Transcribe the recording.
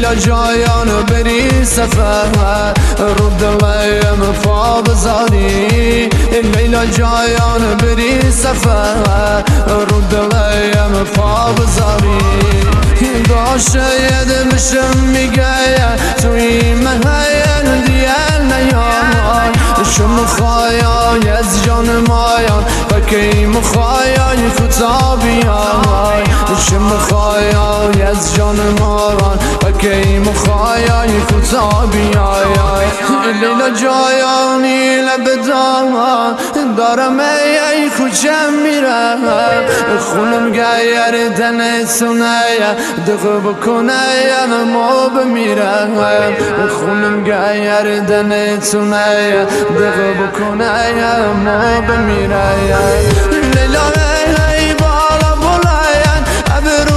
لیلا جایان بری سفر رو دلم پا بذاری لیلا جایان بری سفر رو دلم پا بذاری شاید بشم میگه توی محیل دیل نیان شم خواهی از جان مایان بکی مخواهی کتابیان شم خواهی از جان مایان بکی مخواهی کتابیان لیلا جایانی لبدان دارم ای کجم میرم خونم گیر دن سونه دقه بکنه ما بمیرم خونم گیر دن سونه دقه بکنه ما بمیرم لیلا